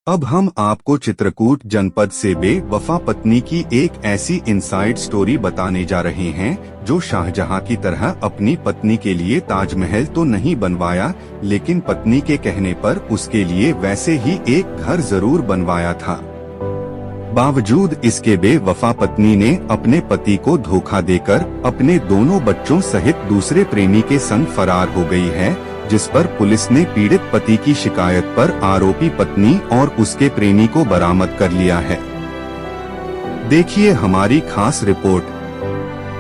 अब हम आपको चित्रकूट जनपद से बेवफा पत्नी की एक ऐसी इनसाइड स्टोरी बताने जा रहे हैं जो शाहजहां की तरह अपनी पत्नी के लिए ताजमहल तो नहीं बनवाया, लेकिन पत्नी के कहने पर उसके लिए वैसे ही एक घर जरूर बनवाया था। बावजूद इसके बेवफा पत्नी ने अपने पति को धोखा देकर अपने दोनों बच्चों सहित दूसरे प्रेमी के संग फरार हो गई है, जिस पर पुलिस ने पीड़ित पति की शिकायत पर आरोपी पत्नी और उसके प्रेमी को बरामद कर लिया है। देखिए हमारी खास रिपोर्ट।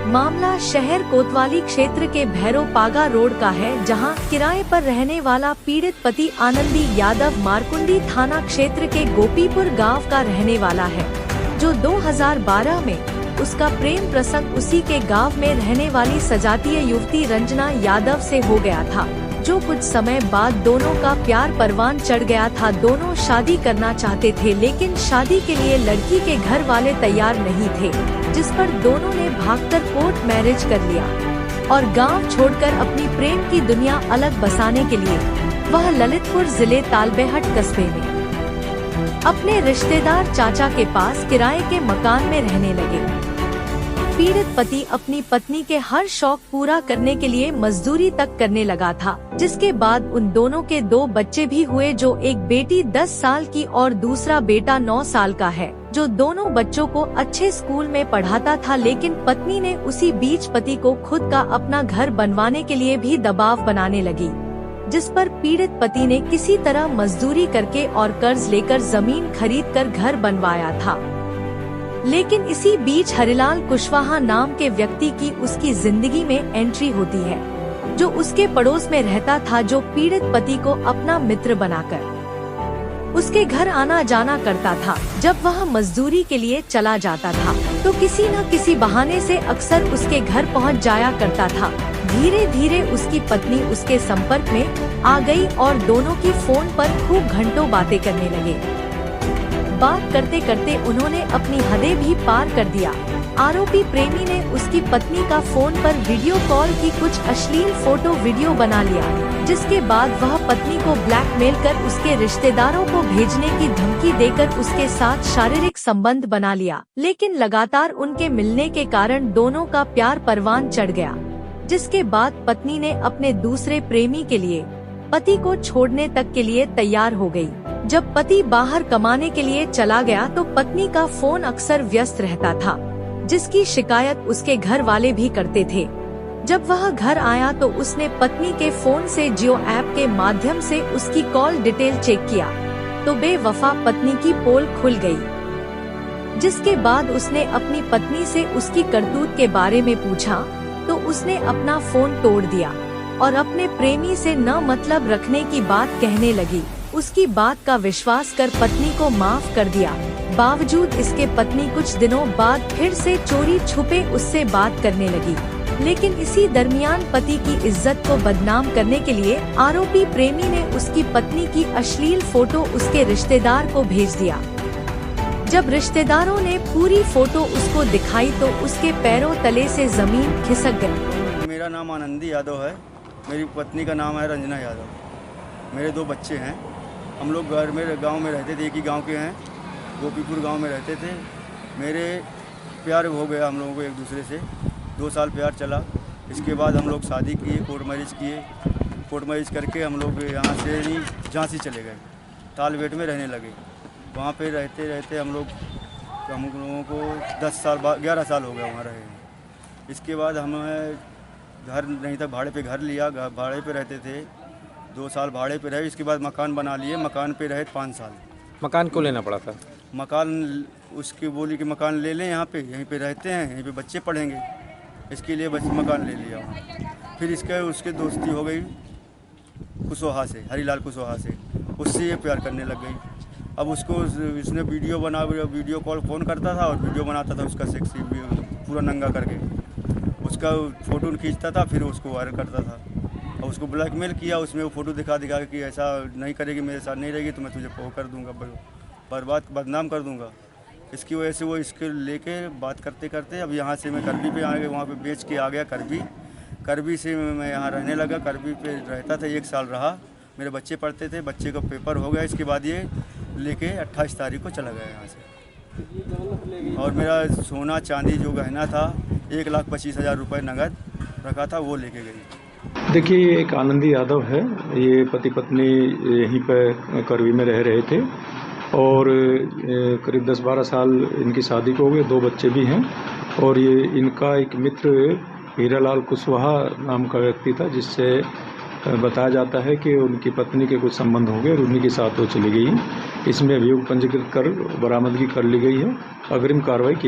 मामला शहर कोतवाली क्षेत्र के भैरोपागा रोड का है, जहां किराए पर रहने वाला पीड़ित पति आनंदी यादव मारकुंडी थाना क्षेत्र के गोपीपुर गांव का रहने वाला है, जो 2012 में उसका प्रेम प्रसंग उसी के गांव में रहने वाली सजातीय युवती रंजना यादव से हो गया था, जो कुछ समय बाद दोनों का प्यार परवान चढ़ गया था। दोनों शादी करना चाहते थे, लेकिन शादी के लिए लड़की के घर वाले तैयार नहीं थे, जिस पर दोनों ने भागकर कोर्ट मैरिज कर लिया और गांव छोड़कर अपनी प्रेम की दुनिया अलग बसाने के लिए वह ललितपुर जिले तालबेहट कस्बे में अपने रिश्तेदार चाचा के पास किराए के मकान में रहने लगे। पीड़ित पति अपनी पत्नी के हर शौक पूरा करने के लिए मजदूरी तक करने लगा था, जिसके बाद उन दोनों के 2 बच्चे भी हुए, जो एक बेटी 10 साल की और दूसरा बेटा 9 साल का है, जो दोनों बच्चों को अच्छे स्कूल में पढ़ाता था। लेकिन पत्नी ने उसी बीच पति को खुद का अपना घर बनवाने के लिए भी दबाव बनाने लगी, जिस पर पीड़ित पति ने किसी तरह मजदूरी करके और कर्ज लेकर जमीन खरीद कर घर बनवाया था। लेकिन इसी बीच हरिलाल कुशवाहा नाम के व्यक्ति की उसकी जिंदगी में एंट्री होती है, जो उसके पड़ोस में रहता था, जो पीड़ित पति को अपना मित्र बनाकर उसके घर आना जाना करता था। जब वह मजदूरी के लिए चला जाता था तो किसी न किसी बहाने से अक्सर उसके घर पहुंच जाया करता था। धीरे धीरे उसकी पत्नी उसके संपर्क में आ गई और दोनों की फोन पर खूब घंटों बातें करने लगे। बात करते करते उन्होंने अपनी हदें भी पार कर दिया। आरोपी प्रेमी ने उसकी पत्नी का फोन पर वीडियो कॉल की कुछ अश्लील फोटो वीडियो बना लिया, जिसके बाद वह पत्नी को ब्लैकमेल कर उसके रिश्तेदारों को भेजने की धमकी देकर उसके साथ शारीरिक संबंध बना लिया। लेकिन लगातार उनके मिलने के कारण दोनों का प्यार परवान चढ़ गया, जिसके बाद पत्नी ने अपने दूसरे प्रेमी के लिए पति को छोड़ने तक के लिए तैयार हो गई। जब पति बाहर कमाने के लिए चला गया तो पत्नी का फोन अक्सर व्यस्त रहता था, जिसकी शिकायत उसके घर वाले भी करते थे। जब वह घर आया तो उसने पत्नी के फोन से जियो ऐप के माध्यम से उसकी कॉल डिटेल चेक किया तो बेवफा पत्नी की पोल खुल गई, जिसके बाद उसने अपनी पत्नी से उसकी करतूत के बारे में पूछा तो उसने अपना फोन तोड़ दिया और अपने प्रेमी से न मतलब रखने की बात कहने लगी। उसकी बात का विश्वास कर पत्नी को माफ कर दिया। बावजूद इसके पत्नी कुछ दिनों बाद फिर से चोरी छुपे उससे बात करने लगी, लेकिन इसी दरमियान पति की इज्जत को बदनाम करने के लिए आरोपी प्रेमी ने उसकी पत्नी की अश्लील फोटो उसके रिश्तेदार को भेज दिया। जब रिश्तेदारों ने पूरी फोटो उसको दिखाई तो उसके पैरों तले से जमीन खिसक गई। मेरा नाम आनंदी यादव है, मेरी पत्नी का नाम है रंजना यादव। मेरे 2 बच्चे हैं। हम लोग घर में गांव में रहते थे, एक ही गांव के हैं, गोपीपुर गांव में रहते थे। मेरे प्यार हो गया हम लोगों को एक दूसरे से, 2 साल प्यार चला। इसके बाद हम लोग शादी किए, कोर्ट मैरिज किए। कोर्ट मैरिज करके हम लोग यहाँ से झांसी चले गए, तालबेट में रहने लगे। वहाँ पे रहते रहते हम लोगों को 10 साल 11 साल हो गया वहाँ रहे। इसके बाद हमें घर नहीं था, भाड़े पे घर लिया, भाड़े पे रहते थे। 2 साल भाड़े पे रहे। इसके बाद मकान बना लिए, मकान पे रहे 5 साल। मकान को लेना पड़ा था? मकान उसकी बोली कि मकान ले लें, यहाँ पे यहीं पे रहते हैं, यहीं पे बच्चे पढ़ेंगे, इसके लिए मकान ले लिया। फिर उसके दोस्ती हो गई कुशवाहा से, हरिलाल कुशवाहा से। उससे ये प्यार करने लग गई। अब उसको इसने वीडियो कॉल फ़ोन करता था और वीडियो बनाता था उसका सेक्सी पूरा नंगा करके, उसका फ़ोटो खींचता था, फिर उसको वायरल करता था और उसको ब्लैकमेल किया। उसमें वो फ़ोटो दिखा कि ऐसा नहीं करेगी, मेरे साथ नहीं रहेगी तो मैं तुझे वो कर दूँगा, बदनाम कर दूँगा। इसकी वजह से वो इसके लेके बात करते करते अब यहाँ से मैं करबी पे आ गया, वहाँ पे बेच के आ गया करबी से मैं यहाँ रहने लगा। करबी पे रहता था, 1 साल रहा। मेरे बच्चे पढ़ते थे, बच्चे का पेपर हो गया। इसके बाद ये लेके 28 तारीख को चला गया यहाँ से। और मेरा सोना चांदी जो गहना था 1,25,000 रुपये नगद रखा था वो लेके गई। देखिए, ये एक आनंदी यादव है। ये पति पत्नी यहीं पर करवी में रह रहे थे और करीब 10-12 साल इनकी शादी को हो गए, 2 बच्चे भी हैं। और ये इनका एक मित्र हीरालाल कुशवाहा नाम का व्यक्ति था, जिससे बताया जाता है कि उनकी पत्नी के कुछ संबंध हो गए और उन्हीं के साथ वो चली गई। इसमें अभियोग पंजीकृत कर बरामदगी कर ली गई है। अग्रिम कार्रवाई की